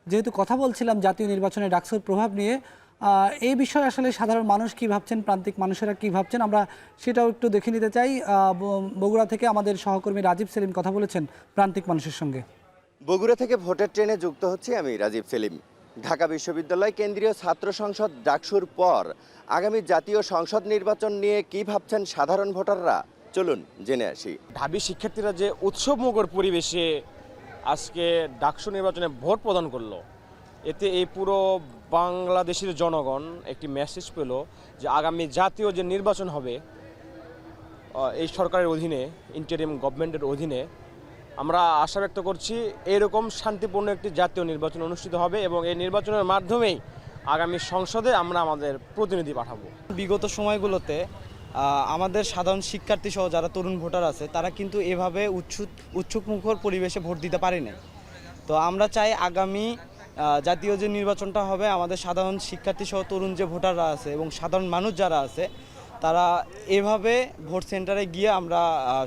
যেহেতু কথা বলছিলাম জাতীয় নির্বাচনে ডাকসুর প্রভাব নিয়ে, এই বিষয়ে আসলে সাধারণ মানুষ কি ভাবছেন, প্রান্তিক মানুষেরা কি ভাবছেন, আমরা সেটাও একটু দেখে নিতে চাই। বগুড়া থেকে আমাদের সহকর্মী রাজীব সেলিম কথা বলেছেন প্রান্তিক মানুষের সঙ্গে। বগুড়া থেকে ভোটের ট্রেনে যুক্ত হচ্ছি আমি রাজীব সেলিম। ঢাকা বিশ্ববিদ্যালয় কেন্দ্রীয় ছাত্র সংসদ ডাকসুর পর আগামী জাতীয় সংসদ নির্বাচন নিয়ে কি ভাবছেন সাধারণ ভোটাররা, চলুন জেনে আসি। ঢাবি শিক্ষার্থীরা যে উৎসবমুখর পরিবেশে আজকে ডাকসু নির্বাচনে ভোট প্রদান করলো, এতে এই পুরো বাংলাদেশের জনগণ একটি মেসেজ পেল যে আগামী জাতীয় যে নির্বাচন হবে এই সরকারের অধীনে, ইন্টারিম গভর্নমেন্টের অধীনে, আমরা আশা ব্যক্ত করছি এরকম শান্তিপূর্ণ একটি জাতীয় নির্বাচন অনুষ্ঠিত হবে এবং এই নির্বাচনের মাধ্যমেই আগামী সংসদে আমরা আমাদের প্রতিনিধি পাঠাবো। বিগত সময়গুলোতে আমাদের সাধারণ শিক্ষার্থী সহ যারা তরুণ ভোটার আছে তারা কিন্তু এভাবে উৎসুকমুখর পরিবেশে ভোট দিতে পারে নাই। তো আমরা চাই আগামী জাতীয় যে নির্বাচনটা হবে, আমাদের সাধারণ শিক্ষার্থী সহ তরুণ যে ভোটাররা আছে এবং সাধারণ মানুষ যারা আছে তারা এভাবে ভোট সেন্টারে গিয়ে আমরা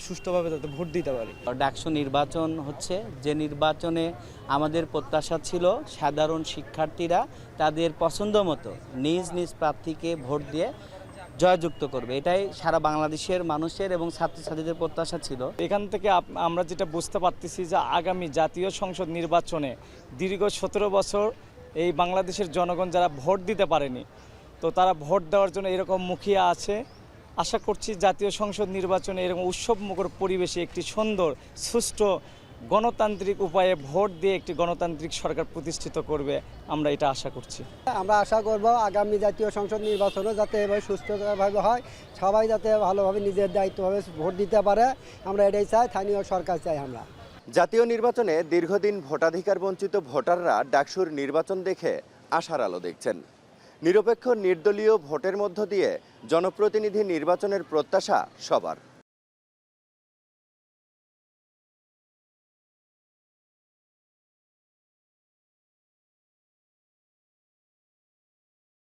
সুষ্ঠুভাবে যাতে ভোট দিতে পারি। ডাকসু নির্বাচন হচ্ছে যে নির্বাচনে আমাদের প্রত্যাশা ছিল সাধারণ শিক্ষার্থীরা তাদের পছন্দ মতো নিজ নিজ প্রার্থীকে ভোট দিয়ে জয়যুক্ত করবে, এটাই সারা বাংলাদেশের মানুষের এবং ছাত্রছাত্রীদের প্রত্যাশা ছিল। এখান থেকে আমরা যেটা বুঝতে পারতেছি যে আগামী জাতীয় সংসদ নির্বাচনে দীর্ঘ 17 বছর এই বাংলাদেশের জনগণ যারা ভোট দিতে পারেনি, তো তারা ভোট দেওয়ার জন্য এরকম মুখিয়ে আছে। আশা করছি জাতীয় সংসদ নির্বাচনে এরকম উৎসবমুখর পরিবেশে একটি সুন্দর সুষ্ঠু গণতান্ত্রিক উপায়ে ভোট দিয়ে একটি গণতান্ত্রিক সরকার প্রতিষ্ঠিত করবে, আমরা এটা আশা করছি। আমরা আশা করব আগামী জাতীয় সংসদ নির্বাচনও যাতে এভাবে সুস্থভাবে হয়, সবাই যাতে ভালোভাবে নিজের দায়িত্বভাবে ভোট দিতে পারে, আমরা এটাই চাই। স্থানীয় সরকার চাই আমরা। জাতীয় নির্বাচনে দীর্ঘদিন ভোটাধিকার বঞ্চিত ভোটাররা ডাকসুর নির্বাচন দেখে আশার আলো দেখছেন। নিরপেক্ষ নির্দলীয় ভোটের মধ্য দিয়ে জনপ্রতিনিধি নির্বাচনের প্রত্যাশা সবার।